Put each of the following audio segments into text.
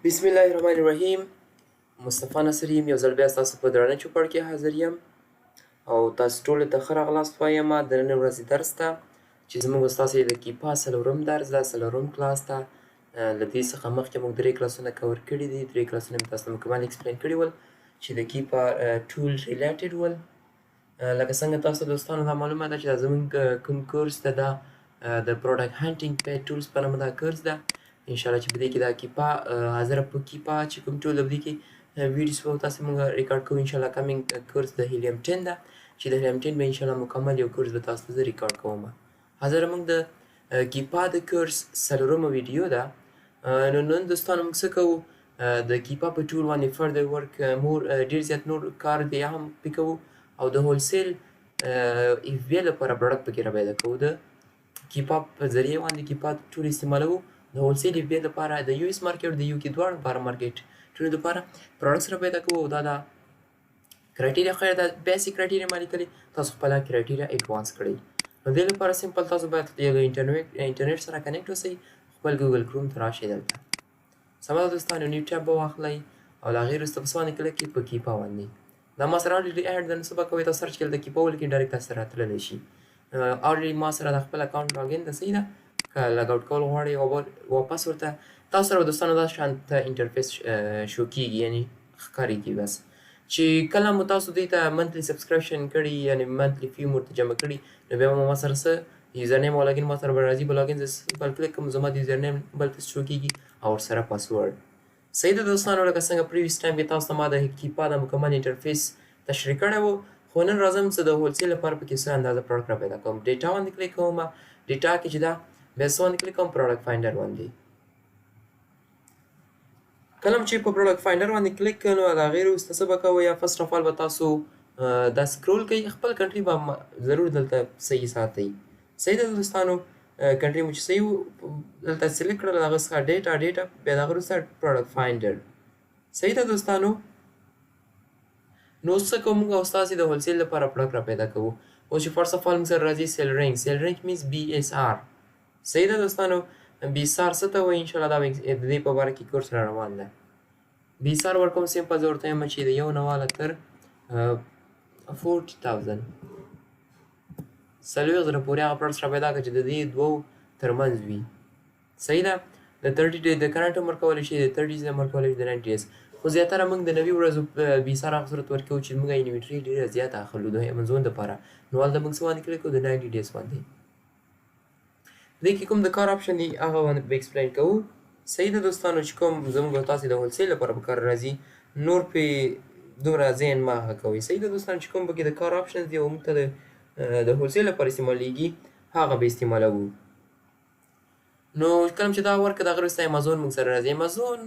بسم الله الرحمن الرحیم. مصطفی نصر یم، یو ځل بیا ستاسو په درانه چوپړ کې حاضر یم او تاسو ټولو ته ښه راغلاست وایم د نن ورځې درس ته چې زموږ ستاسې د کیپا څلورم درس ده، څلورم کلاس ته. له دې څخه مخکې موږ 3 کلاسونه کور کړي دي. 3 کلاسونه مې تاسو ته مکمل ایکسپلین کړي ول چې د کیپا ټول ریلیټډ ول. لکه څنګه تاسو دوستانو ته معلومه ده چې دا زموږ کوم کورس ده، دا د پروډکټ هانټینګ پیج ټولز په نامه دا کورس ده. انشاءالله چې په دې کې دا کیپا حاضره په کیپا چې کوم ټول په دې کې ویډیوز به تاسو موږ ریکارډ کوو. انشاءالله کمینګ کورس د هیلیم 10 ده چې د هیلیم 10 به انشاءالله مکمل یو کورس به تاسو ته زه ریکارډ کوم. حاضره موږ د کیپا د کورس څلورمه ویډیو ده. نو نن دوستانو موږ څه کوو؟ د کیپا په ټول باندې فردر ورک مور ډېر زیات نور کار دی هم پې کوو او د هولسیل ایف بی لپاره پروډکټ پکې را پیدا کوو. د کیپا په ذریعه باندې کیپا ټول استعمالوو د هولسیل ایف بی لپاره، د یو ایس مارکیټ د یو کې دواړو لپاره مارکیټ ټولو لپاره پروډکټس را پیدا کوو. او دا کرایټیریا خیر دا بیسیک کرایټیریا ما لیکلي، تاسو خپله کرایټیریا ایډوانس کړئ. نو دې لپاره سمپل تاسو باید یو انټرنیټ سره کنیکټ اوسئ، خپل ګوګل کروم ته راشئ. دلته سمه ده دوستانو، نیو ټیب به واخلئ او د هغې وروسته په څه باندې کلک کړئ؟ په کیپا باندې. دا ما سره الریډي اډ ده، نو څه به کوئ؟ تاسو سرچ کړئ د کیپا ولیکئ، ډایرکټ تاسو سره تللی شي. الریډي ما سره د خپل اکاونټ لاګین ده، صحیح ده. که لګ آوټ کول غواړئ واپس ورته تاسو سره دوستانو دا شانته انټرفیس شو کېږي، یعنې ښکارېږي. بس چې کله مو تاسو دوی ته منتلي سبسکرپشن کړي، یعنې منتلي فی مو ورته جمع کړي، نو بیا به ما سره څه یوزر نیم او لاګین ما سره به راځي. به لاګین زه بل کلیک کوم، زما د یوزر نیم بلته شو کېږي او ورسره پاسورډ. صحیح ده دوستانو، لکه څنګه پریویس ټایم کې تاسو ته ما د کیپا د مکمل انټرفیس تشریح کړی و. خو نن راځم څه د هولسیل لپاره پکې څه اندازه پروډکټ را پیدا کوم. ډیټا باندې کلیک کوم، ډیټا کې چې دا بیا څه باندې کلیک کوم؟ پروډکټ فایندر باندې. کله چې په پروډکټ فایندر باندې کلیک کړئ نو د هغې وروسته څه به کوئ؟ یا فرسټ اف آل به تاسو دا سکرول کوئ، خپل کنټري به ضرور دلته صحیح ساتئ. صحیح ده دوستانو، کنټري مو چې صحیح دلته سلیکټ کړل، هغه څخه ډیټا بیا د هغه وروسته پروډکټ فایندر. صحیح ده دوستانو. نو څه کوو؟ موږ او ستاسې د هولسیل لپاره پروډکټ را پیدا کوو. اوس چې فرسټ اف آل موږ سره راځي سیل رینک. سیل رینک مینس بی ایس آر. صحیح ده دوستانو، بی ایس آر څه ته وایي؟ انشاءالله دا د دې په باره کې کورس را روان ده. بی ایس آر ورکوم سمپل زه ورته وایم چې د 1 نه واله تر 40,000 40,000 پورې هغه پروډکټس را پیدا کړه چې د دې دوو ترمنځ وي. صحیح ده. د 30 ډیز د کرنټ هم ورکولی شي، د 30 ډیز هم ورکولی شي، د 90 ډیز. خو زیاتره موږ د 90 ورځو بی ایس آر هغه صورت ورکوو چې موږ انویټري ډېره زیاته اخلو د امازون دپاره. نو هلته موږ څه باندې کلیک کوو؟ د 90 ډیز باندې. دې کې کوم د کار آپشن دی هغه باندې به ایکسپلین کوو. صحیح ده دوستانو، چې کوم زموږ او تاسې د هولسیل لپاره په کار راځي، نور پې دومره ذهن مه هغه کوئ. صحیح ده دوستانو، چې کوم پکې د کار آپشنز دي او موږ ته د هولسیل لپاره استعمالیږي هغه به استعمالوو. نو کله چې دا ورکړه د هغې وروسته امازون موږ سره راځي. امازون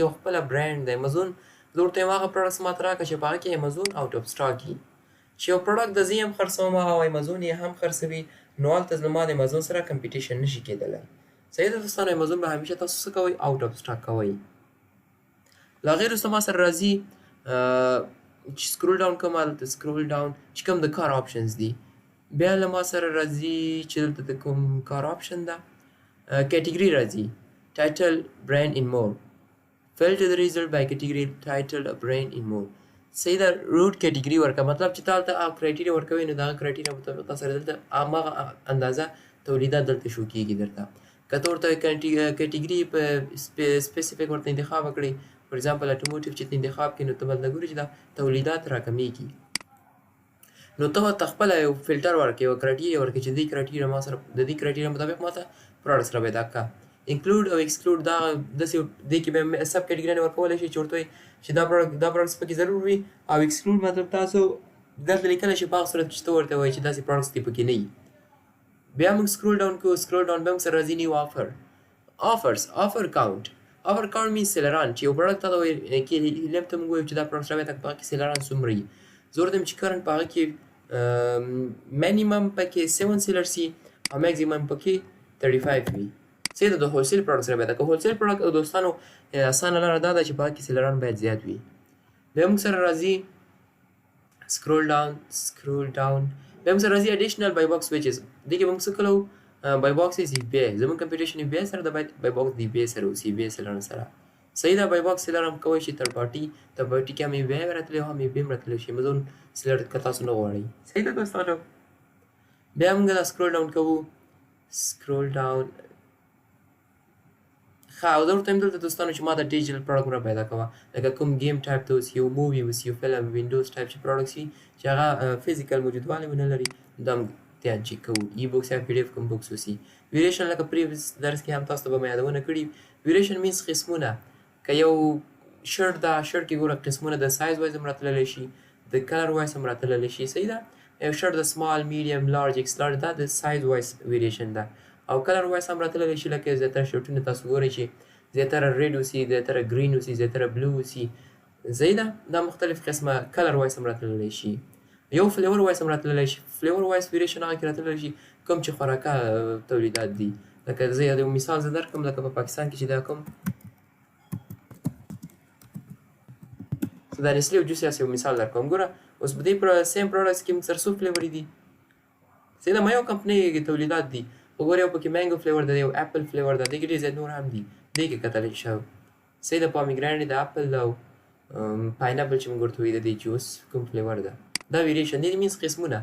یو خپله برانډ دی. امازون زه ورته وایم هغه پروډکټس ماته راکړه چې په هغه کې امازون اوټ اف سټاک وي، چې یو پروډکټ د زه یې هم خرڅوم او امازون یې هم خرڅوي، نو هلته زما د امازون سره کمپیټیشن نشي کېدلی. صحیح ده دوستانو، امازون به همیشه تاسو څه کوئ؟ اوټ اف سټاک کوئ. له هغې وروسته ما سره راځي چې سکرول ډاون کوم، هلته سکرول ډاون چې کوم د کار آپشنز دي. بیا له ما سره راځي چې دلته د کوم کار آپشن ده، کیټګري راځي، ټایټل برانډ ان مور، فلټر د ریزلټ بای کیټګري ټایټل برانډ ان مور. صحیح ده. روټ کیټګري ورکړه، مطلب چې تا هلته کرایټیریا ورکوئ نو د هغه کرایټیریا مطابق تا سره دلته هماغه اندازه تولیدات دلته شو کېږي درته. که ته ورته کیټګري په سپیسیفیک ورته انتخاب وکړئ، فور ایگزامپل اټوموټیو چې ته انتخاب کړې، نو ته به دلته ګورې چې دا تولیدات راکمېږي. نو ته ورته خپله یو فلټر ورکړې، یوه کرایټیریا ورکړې چې د دې کرایټیریا ما سره د دې کرایټیریا مطابق ما ته پروډکټس را پیدا کړه. انکلوډ او ایکسکلوډ دا داسې دې کې به سب کیټګریانې ورکولی شي چې ورته وایي چې دا پروډکټس پکې ضرور وي، او ایکسکلوډ مطلب تاسو دلته لیکلی شي په هغه صورت چې ته ورته وایي چې داسې پروډکټس دې پکې نه وي. بیا موږ سکرول ډاون کوو. سکرول ډاون بیا موږ سره راځي نیو آفر. آفر کاونټ. آفر کاونټ مینس سیلران، چې یو پروډکټ ته کې هیلیم ته موږ وایو چې دا پروډکټس را پیدا کړه، په هغه کې سیلران څومره وي. زه ورته وایم چې کرنټ په هغه کې مینیمم پکې 7 سیلرس وي او میکزیمم پکې 35 وي. صحیح ده. د هولسیل پروډکټس را پیدا کړه. هولسیل پروډکټ دوستانو اسانه لاره دا ده چې په هغه کې سیلران باید زیات وي. بیا موږ سره راځي سکرول ډاون. بیا موږ سره راځي اډیشنل بای باکس سویچز. دې کې به موږ څه کولو؟ بای باکس ایز ایف بی آی، زموږ کمپیټیشن ایف بی آی سره د بای باکس د ایف بی آی سره اوسي، ایف بی آی سیلران سره. صحیح ده. بای باکس سیلر هم کولی شي تھرډ پارټي کې هم یې بیا راتلی او هم یې بیا هم راتلی شي امازون سیلر که تاسو نه غواړئ. صحیح ده دوستانو. بیا موږ دا سکرول ډاون کوو. سکرول ډاون ښه او زه ورته وایم دلته دوستانو چې ما ته ډیجیټل پروډکټ را پیدا کوه، لکه کوم گیم ټایپ ته اوسي، یو مووي اوسي، یو فلم، وینډوز ټایپ چې پروډکټس وي چې هغه فزیکل موجودوالی ونه لري، دا موږ تیان چیک کوو. ای بوکس یا پی ډي اف کوم بوکس اوسي. ویریشن لکه پریویس درس کې هم تاسو ته به مې یادونه کړي، ویریشن مینس قسمونه. که یو شرټ ده، شرټ کې ګوره قسمونه د سایز وایز هم راتللی شي، د کلر وایز هم راتللی شي. صحیح ده. یو شرټ د سمال، میډیم، لارج، ایکس لارج دا د سایز وایز ویریشن ده، او کلر وایز هم راتللی شي. لکه زیاتره شرټونه تاسو ګورئ چې زیاتره ریډ اوسي، زیاتره ګرین اوسي، زیاتره بلو اوسي. صحیح ده. دا مختلف قسمه کلر وایز هم راتللی شي. یو فلیور وایز هم راتللی شي. فلیور وایز ویریشن هغه کې راتللی شي کوم چې خوراکه تولیدات دي. لکه زه یو مثال زه درکړم، لکه په پاکستان کې چې دا کوم دا نسلي او جوسیاس یو مثال درکوم. ګوره اوس په دې سیم پروډکټس کې موږ سره څو فلیورې دي. صحیح ده. ما یو کمپنۍ تولیدات دي، خو ګوره یو پکې مینګو فلیور ده، یو اپل فلیور ده، دې کې ډېر زیات نور هم دي، دې کې کتلی شو. صحیح ده. پامیګرینټ د اپل او پایناپل چې موږ ورته وایو د دې جوس کوم فلیور ده. دا ویریشن دي، مینس قسمونه.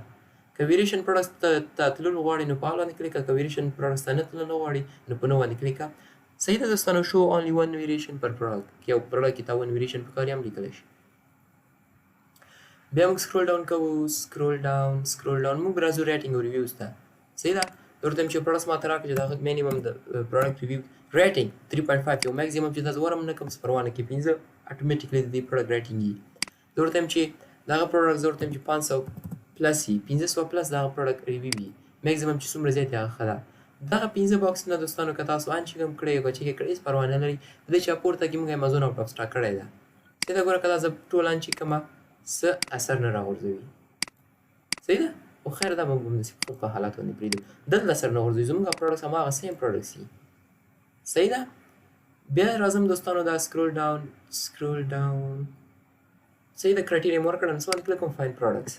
که ویریشن پروډکټس ته تللو غواړئ نو په هغه باندې کلیک کړه، که ویریشن پروډکټس ته نه تللو نه غواړئ نو په نو باندې کلیک کړه. صحیح ده دوستانو. شو اونلی ون ویریشن پر پروډکټ، که یو پروډکټ کې تا ون ویریشن پکار هم لیکلی شي. بیا موږ سکرول ډاون کوو. سکرول ډاون موږ راځو ریټینګ او ریویوز ته. صحیح ده. درته وایم چې پروډکټس ما ته راکړه چې د هغه مینیمم د پروډکټ ریویو ریټینګ 3.5 یو میکزیمم چې تاسو ورم نه کوم څه پروا نه کوي 5 اټومیټیکلی د دې پروډکټ ریټینګ وي. زه ورته وایم چې دغه پروډکټ زه ورته وایم چې 500 پلس وي، 500 پلس دغه پروډکټ ریویو وي. میکزیمم چې څومره زیات هغه ښه ده. دغه 15 باکس نه دوستانو که تاسو انچیک هم کړی که چیک یې کړی هېڅ پروا نه لري. په دې چې پورته کې موږ امازون آوټ اف سټاک کړی ده. صحیح ده. ګوره که دا زه ټول انچیک کړمه څه اثر نه راغورځوي. صحیح ده. خو خیر دا به موږ همداسې په حالات باندې پرېږدو. دلته اثر نه غورځوي. زموږ پروډکټس هماغه سیم پروډکټس دي. صحیح ده. بیا راځم دوستانو دا سکرول ډاون. صحیح ده. کرایټیریا مې ورکړه، نو څه باندې کلیک کوم فایند پروډکټس.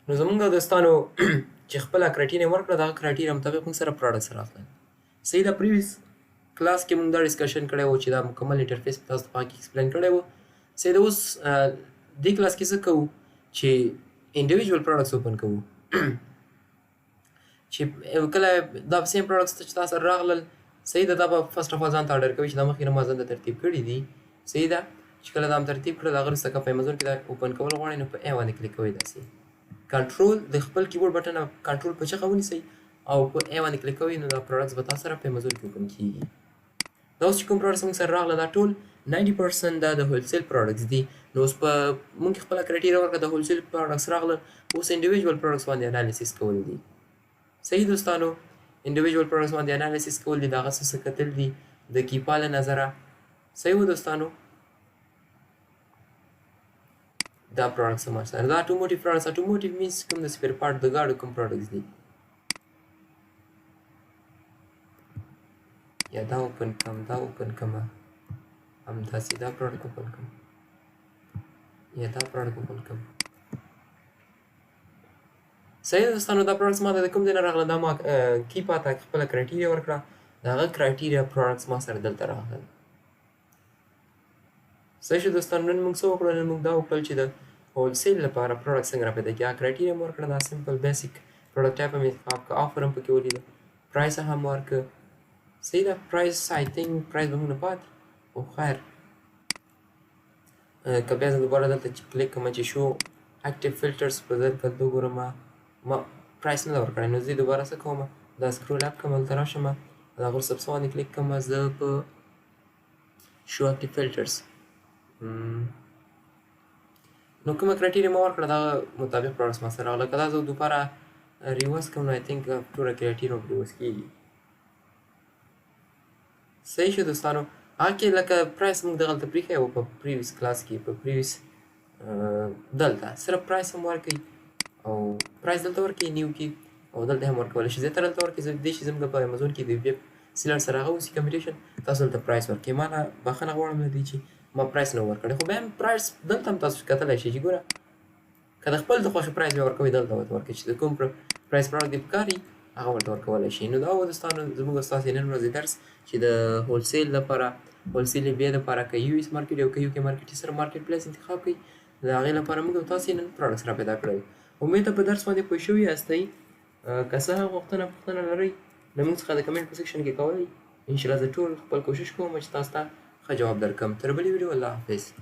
نو زموږ دوستانو چې خپله کرایټیریا مې ورکړه د هغه کرایټیریا مطابق موږ سره پروډکټس راغلل. صحیح ده. پریویس کلاس کې موږ دا ډسکشن کړی و چې دا مکمل انټرفیس تاسو ته په هغه کې ایکسپلین کړی و. صحیح ده. اوس دې کلاس کې څه کوو چې انډیویژوال پروډکټس اوپن کوو. چې کله دا سیم پروډکټس چې تاسو سره راغلل، صحیح ده، دا به فرسټ اف ځان ته اډر کوي چې دا مخکې نه ما ځان ته ترتیب کړي دي. صحیح ده. چې کله دا هم ترتیب کړه د هغه وروسته که په امازون کې دا اوپن کول غواړئ نو په ای باندې کلیک کوئ. داسې کنټرول د خپل کیبورډ بټن کنټرول په چغه ونیسئ او په ای باندې کلیک کوئ نو دا پروډکټس به تاسو سره په امازون کې اوپن کېږي. دا اوس چې کوم پروډکټس موږ سره راغله دا ټول 90% دا د هولسیل پروډکټس دي. نو اوس په موږ خپله کرایټیریا ورکړه د هولسیل پروډکټس راغله، اوس انډیویژوال پروډکټس باندې انالیسیس کول دي. صحیح دوستانو. انډیویژوال پروډکټس باندې انالیسیس کول دي، د هغه څه کتل دي د کیپا له نظره. صحیح و دوستانو. دا پروډکټس هم سره دا اټوموټیو پروډکټس. اټوموټیو مینس کوم د سپیر پارټ د ګاډو کوم پروډکټس دي. یا دا اوپن کړم، دا اوپن کړم، همداسې دا پروډکټ اوپن کړم، یا دا پروډکټ اوپن کړم. صحیح دوستانو. دا پروډکټس ما ته د کوم ځای نه راغله، دا ما کیپا ته خپله کرایټیریا ورکړه، د هغه کرایټیریا پروډکټس ما سره دلته راغلل. صحیح شو دوستانو. نن موږ څه وکړو؟ نن موږ دا وکړل چې د هولسیل لپاره پروډکټ څنګه را پیدا کړي. هغه کرایټیریا مې ورکړه، دا سمپل بیسیک پروډکټ ټایپ مې انتخاب کړه، آفر هم پکې ولیده، پرایس هم ورکړه. صحیح ده. پرایس آی تھنک پرایس به موږ نه پاتې، خو خیر که بیا زه دوباره دلته چې کلیک کوم چې شو اکټیو فلټرز په ځای دلته وګورم ما پرایس نه ده ورکړی، نو زه دوباره څه کوم دا سکرول اپ کوم، هلته راشم د هغه وروسته په څه باندې کلیک کوم، زه په شو اکټیو فلټرز نو کومه کرایټیریا ما ورکړه د هغه مطابق پروډکټس ما سره راغله. که دا زه دوباره ریورس کوم نو آی تھنک ټوله کرایټیریا ریورس کېږي. صحیح شو دوستانو. هغه کې لکه پرایس موږ دغلته پرېښی و په پریویس کلاس کې، په پریویس دلته صرف پرایس هم ورکوي او پرایس دلته ورکوي نیو کې او دلته هم ورکولی شي. زیاتره دلته ورکوي. زه دې شي زموږ په امازون کې د ویب سیلر سره هغه اوسي کمپټیشن، تاسو دلته پرایس ورکوي. ما نه بخښنه غواړم له دې چې ما پرایس نه ورکړی، خو بیا هم پرایس دلته هم تاسو کتلی شئ چې ګوره که د خپل د خوښې پرایس بیا ورکوئ دلته ورته ورکوي چې د کوم پرایس پروډکټ دې پکار وي هغه ورته ورکولی شئ. نو دا و دوستانو زموږ ستاسې نن ورځې درس چې د هولسیل لپاره هولسیل بیا دپاره که یو ایس مارکیټ او که یو کې مارکیټ سره مارکیټ پلیس انتخاب کړئ د هغې لپاره موږ او تاسې نن پروډکټس را پیدا کړی. امید ده په درس باندې پوه شوي یاستئ. که څه هم پوښتنه لرئ له موږ څخه د کمنټ په سیکشن کې کوئ. انشاءالله زه ټول خپل کوشش کوم چې تاسو ته ښه جواب درکړم. تر بلې ویډیو الله حافظ.